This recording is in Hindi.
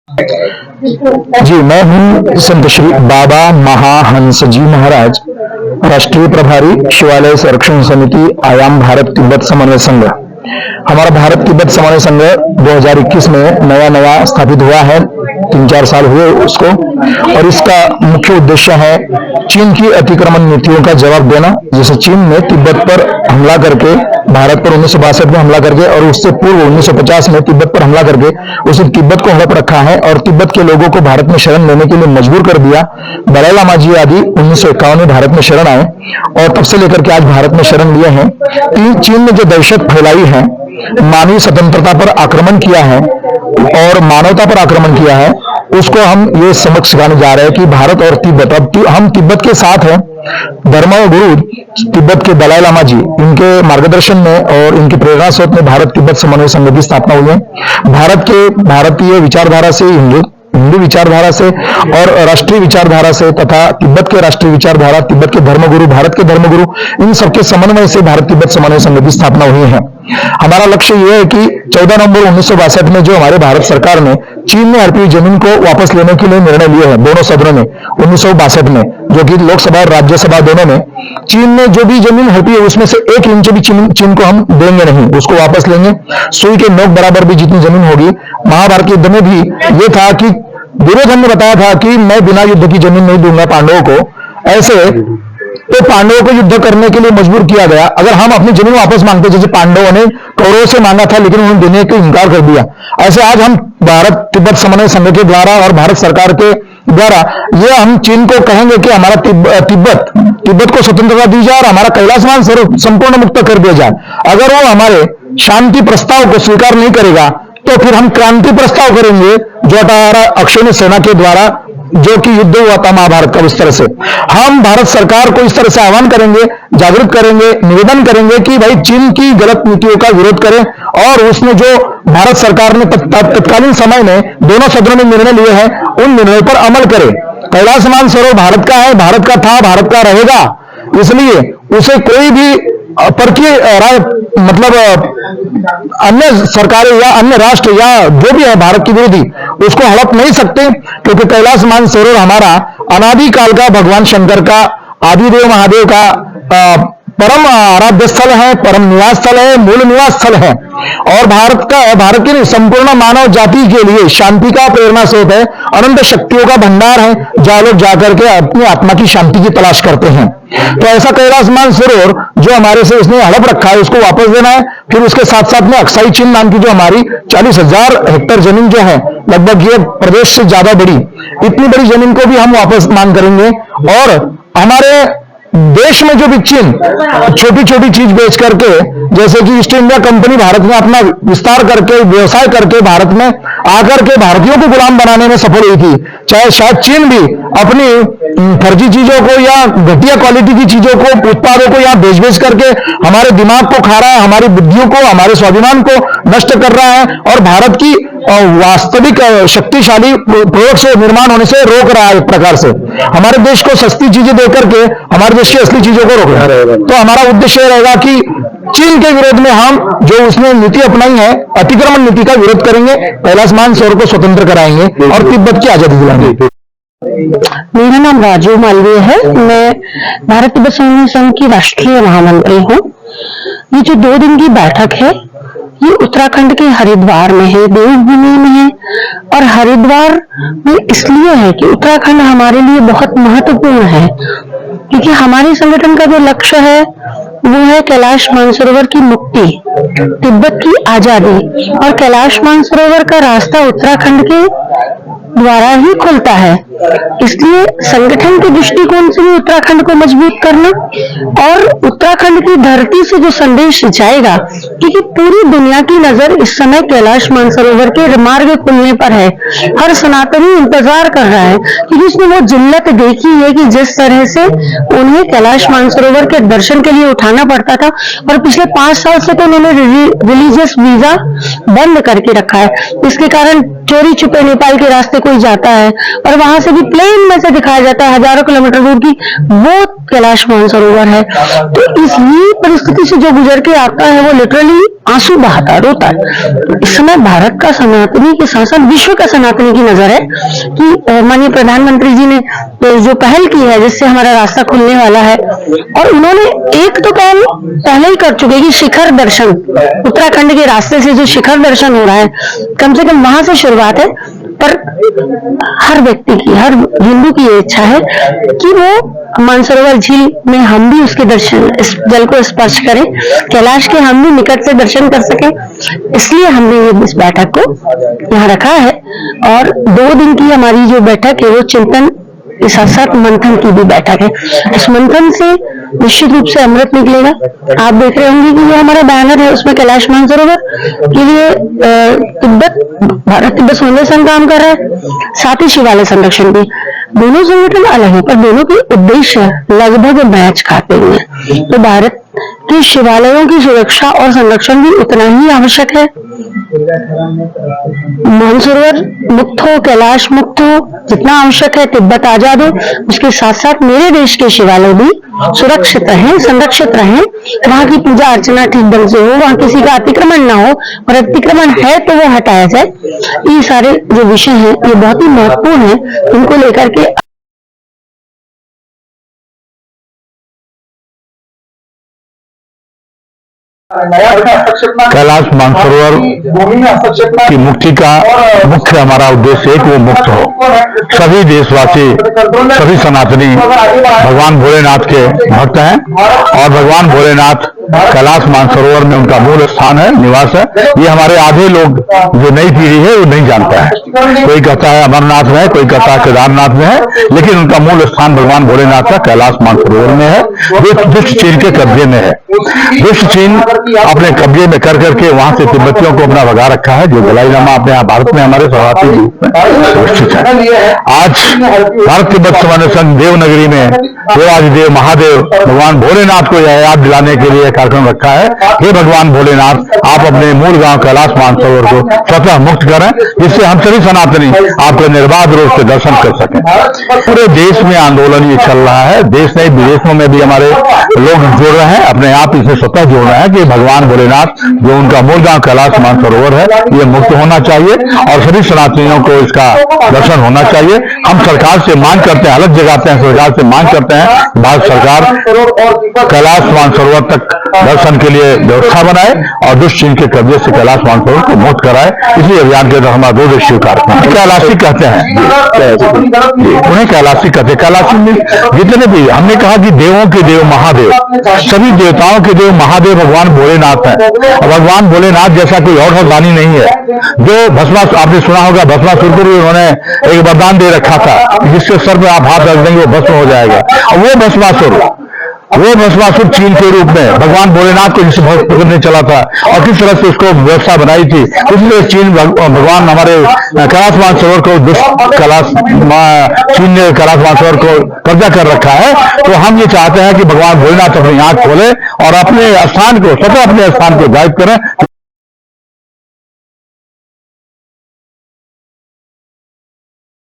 जी, मैं हूँ संत श्री बाबा महाहंस जी महाराज, राष्ट्रीय प्रभारी शिवालय संरक्षण समिति, आयाम भारत तिब्बत समन्वय संघ। हमारा भारत तिब्बत समन्वय संघ 2021 में नया स्थापित हुआ है, 3-4 साल हुए उसको, और इसका मुख्य उद्देश्य है चीन की अतिक्रमण नीतियों का जवाब देना। जैसे चीन ने तिब्बत पर हमला करके, भारत पर 1962 में हमला करके, और उससे पूर्व 1950 में तिब्बत पर हमला करके उसने तिब्बत को हड़प रखा है और तिब्बत के लोगों को भारत में शरण लेने के लिए मजबूर कर दिया। दलाई लामा जी आदि 1951 में भारत में शरण आए और तब से लेकर के आज भारत में शरण लिए हैं। चीन ने जो दहशत फैलाई है, मानवीय स्वतंत्रता पर आक्रमण किया है और मानवता पर आक्रमण किया है, उसको हम ये समझ सिखाने जा रहे हैं कि भारत और तिब्बत, अब हम तिब्बत के साथ हैं। धर्मगुरु तिब्बत के दलाई लामा जी, इनके मार्गदर्शन में और इनकी प्रेरणा से अपने भारत तिब्बत समन्वय संघ की स्थापना हुई है। भारत के भारतीय विचारधारा से, हिंदू विचारधारा से और राष्ट्रीय विचारधारा से, तथा तिब्बत के राष्ट्रीय विचारधारा, तिब्बत के धर्मगुरु, भारत के धर्मगुरु, इन सबके समन्वय से भारत तिब्बत समन्वय संघ की स्थापना हुई है। हमारा लक्ष्य यह है कि 14 नवंबर 1962 में जो हमारे भारत सरकार ने चीन में हड़पी जमीन को वापस लेने के लिए निर्णय लिए हैं, दोनों सदनों में 1962 में, जो कि लोकसभा और राज्यसभा दोनों में, चीन ने जो भी जमीन हड़पी है उसमें से 1 इंच भी चीन को हम देंगे नहीं, उसको वापस लेंगे। सुई के नोक बराबर भी जितनी जमीन होगी। महाभारत युद्ध में भी ये था कि दुर्योधन ने बताया था कि मैं बिना युद्ध की जमीन नहीं दूंगा पांडवों को। ऐसे तो पांडवों को युद्ध करने के लिए मजबूर किया गया। अगर हम अपनी जमीन वापस मांगते, जैसे पांडवों ने कौरवों से मांगा था लेकिन उन्होंने देने का इनकार कर दिया, ऐसे आज हम भारत तिब्बत समन्वय संघ के द्वारा और भारत सरकार के द्वारा ये हम चीन को कहेंगे कि हमारा तिब्बत को स्वतंत्रता दी जाए और हमारा कैलाश मानसरोवर संपूर्ण मुक्त कर दिया जाए। अगर वो हमारे शांति प्रस्ताव को स्वीकार नहीं करेगा तो फिर हम क्रांति प्रस्ताव करेंगे, जो 18 अक्षौहिणी सेना के द्वारा जो कि युद्ध हुआ था महाभारत का। इस तरह से हम भारत सरकार को इस तरह से आह्वान करेंगे, जागरूक करेंगे, निवेदन करेंगे कि भाई चीन की गलत नीतियों का विरोध करें और उसने जो भारत सरकार ने तत्कालीन समय में दोनों सदनों में निर्णय लिए हैं, उन निर्णयों पर अमल करें। कैलाश मानसरोवर भारत का है, भारत का था, भारत का रहेगा, इसलिए उसे कोई भी परकीय मतलब अन्य सरकारें या अन्य राष्ट्र या जो भी है भारत की विरोधी, उसको हड़प नहीं सकते, क्योंकि कैलाश मानसरोवर हमारा अनादि काल का भगवान शंकर का, आदिदेव महादेव का परम आराध्य स्थल है, परम निवास स्थल है, मूल निवास स्थल है। और भारत की संपूर्ण मानव जाति के लिए शांति का प्रेरणा स्रोत है, अनंत शक्तियों का भंडार है, जहां लोग जाकर के अपनी आत्मा की शांति की तलाश करते हैं। तो ऐसा कैलाश मानसरोवर जो हमारे से इसने हड़प रखा है, उसको वापस देना है। फिर उसके साथ साथ में अक्साई चीन नाम की जो हमारी 40,000 हेक्टेयर जमीन जो है, लगभग ये प्रदेश से ज्यादा बड़ी, इतनी बड़ी जमीन को भी हम वापस मांग करेंगे। और हमारे देश में जो भी चीन छोटी छोटी चीज बेच करके, जैसे कि ईस्ट इंडिया कंपनी भारत में अपना विस्तार करके, व्यवसाय करके भारत में आकर के भारतीयों को गुलाम बनाने में सफल हुई थी, चाहे शायद चीन भी अपनी फर्जी चीजों को या घटिया क्वालिटी की चीजों को, उत्पादों को यहाँ बेच करके हमारे दिमाग को खा रहा है, हमारी बुद्धियों को, हमारे स्वाभिमान को नष्ट कर रहा है और भारत की वास्तविक शक्तिशाली प्रयोग से निर्माण होने से रोक रहा है। एक प्रकार से हमारे देश को सस्ती चीजें देकर के हमारे देश की असली चीजों को रोक रहा है। तो हमारा उद्देश्य रहेगा कि चीन के विरोध में हम जो उसने नीति अपनाई है, अतिक्रमण नीति का विरोध करेंगे, कैलाश मानसरोवर को स्वतंत्र कराएंगे और तिब्बत की आजादी दिलाएंगे। मेरा नाम राजू मालवीय है, मैं भारत तिब्बत समन्वय संघ की राष्ट्रीय महामंत्री हूँ। ये जो 2 दिन की बैठक है, ये उत्तराखंड के हरिद्वार में है, देवभूमि में है। और हरिद्वार में इसलिए है कि उत्तराखंड हमारे लिए बहुत महत्वपूर्ण है, क्योंकि हमारे संगठन का जो लक्ष्य है वो है कैलाश मानसरोवर की मुक्ति, तिब्बत की आजादी, और कैलाश मानसरोवर का रास्ता उत्तराखंड के द्वारा ही खुलता है। इसलिए संगठन के दृष्टिकोण से भी उत्तराखंड को मजबूत करना और उत्तराखंड की धरती से जो संदेश जाएगा, क्योंकि पूरी दुनिया की नजर इस समय कैलाश मानसरोवर के मार्ग खुलने पर है। हर सनातनी इंतजार कर रहा है, क्योंकि उसने वो जिल्लत देखी है कि जिस तरह से उन्हें कैलाश मानसरोवर के दर्शन के लिए उठाना पड़ता था, और पिछले 5 साल से तो उन्होंने रिलीजियस वीजा बंद करके रखा है। इसके कारण चोरी छुपे नेपाल के रास्ते कोई जाता है और वहां से भी प्लेन में से दिखाया जाता है हजारों किलोमीटर दूर की वो कैलाश मानसरोवर है। तो इस ये परिस्थिति से जो गुजर के आता है वो लिटरली आंसू बहाता है, रोता है। इस समय भारत का सनातनी के साथ साथ विश्व का सनातनी की नजर है कि माननीय प्रधानमंत्री जी ने जो पहल की है जिससे हमारा रास्ता खुलने वाला है, और उन्होंने एक तो पहल पहले ही कर चुके कि शिखर दर्शन, उत्तराखंड के रास्ते से जो शिखर दर्शन हो रहा है कम से कम वहां से शुरुआत है। पर हर व्यक्ति की, हर हिंदू की ये इच्छा है कि वो मानसरोवर झील में हम भी उसके दर्शन, इस जल को स्पर्श करें, कैलाश के हम भी निकट से दर्शन कर सकें। इसलिए हमने ये इस बैठक को यहाँ रखा है। और 2 दिन की हमारी जो बैठक है वो चिंतन के साथ साथ मंथन की भी बैठक है। इस मंथन से निश्चित रूप से अमृत निकलेगा। आप देख रहे होंगे कि ये हमारा बैनर है, उसमें कैलाश मानसरोवर के लिए भारत तिब्बत समन्वय संघ काम कर रहा है, साथ ही शिवालय संरक्षण भी। दोनों संगठन अलग है पर दोनों के उद्देश्य लगभग मैच खाते हुए हैं। तो भारत के शिवालयों की सुरक्षा और संरक्षण भी उतना ही आवश्यक है। मानसरोवर मुक्त हो, कैलाश मुक्त हो, जितना आवश्यक है तिब्बत आजाद हो, उसके साथ साथ मेरे देश के शिवालय भी सुरक्षित रहें, संरक्षित रहें, वहां की पूजा अर्चना ठीक ढंग से हो, वहां किसी का अतिक्रमण ना हो, और अतिक्रमण है तो वो हटाया जाए। ये सारे जो विषय हैं ये बहुत ही महत्वपूर्ण है, इनको लेकर के कैलाश मानसरोवर की मुक्ति का मुख्य हमारा उद्देश्य है कि वो मुक्त हो। सभी देशवासी, सभी सनातनी भगवान भोलेनाथ के भक्त हैं और भगवान भोलेनाथ कैलाश मानसरोवर में उनका मूल स्थान है, निवास है। ये हमारे आधे लोग जो नई पीढ़ी है वो नहीं जानता है। कोई कहता है अमरनाथ में है, कोई कहता है केदारनाथ में है, लेकिन उनका मूल स्थान भगवान भोलेनाथ का कैलाश मानसरोवर में है, जो दुष्ट चीन के कब्जे में है। दुष्ट चीन अपने कब्जे में कर करके वहां से तिब्बतियों को अपना भगा रखा है, जो दलाई लामा अपने यहाँ भारत में हमारे शरणार्थी रूप में सुरक्षित है। आज भारत तिब्बत समन्वय संघ देवनगरी में देवाधिदेव महादेव भगवान भोलेनाथ को यह याद दिलाने के लिए कार्यक्रम रखा है। हे भगवान भोलेनाथ, आप अपने मूल गांव कैलाश मानसरोवर को स्वतः मुक्त करें, जिससे हम सभी सनातनी आपके निर्बाध रूप से दर्शन कर सकें। पूरे देश में आंदोलन ये चल रहा है, देश नहीं विदेशों में भी हमारे लोग जुड़ रहे हैं, अपने आप इसे स्वतः जोड़ रहे हैं कि भगवान भोलेनाथ जो उनका मूल गांव कैलाश मानसरोवर है ये मुक्त होना चाहिए और सभी सनातनियों को इसका दर्शन होना चाहिए। हम सरकार से मांग करते हैं, अलग जगाते हैं, सरकार से मांग करते हैं भारत सरकार कैलाश मानसरोवर तक दर्शन के लिए व्यवस्था बनाए और दुष्ट चीन के कब्जे से कैलाश मानसरोवर को मुक्त कराए। इसी अभियान के तहत हमारा 2 दिवसीय कार्यक्रम कैलाशी कहते हैं, उन्हें कैलाशी कहते हैं। कैलाशी में जितने भी, हमने कहा कि देवों के देव महादेव, सभी देवताओं के देव महादेव भगवान भोलेनाथ है। और भगवान भोलेनाथ जैसा कोई और दानी नहीं है। जो भस्मासुर, आपने सुना होगा भस्मासुर को भी उन्होंने एक वरदान दे रखा था, जिसके सर पे आप हाथ रख देंगे वो भस्म हो जाएगा। और वो भस्मासुर चीन के रूप में भगवान भोलेनाथ को जिसे पकड़ने चला था और किस तरह से उसको व्यवस्था बनाई थी, इसलिए चीन भगवान हमारे कैलाश मानसरोवर को चीन ने कैलाश मानसरोवर को कब्जा कर रखा है। तो हम ये चाहते हैं कि भगवान भोलेनाथ अपनी आंख खोले और अपने स्थान को, स्वतः अपने स्थान को गायब करें।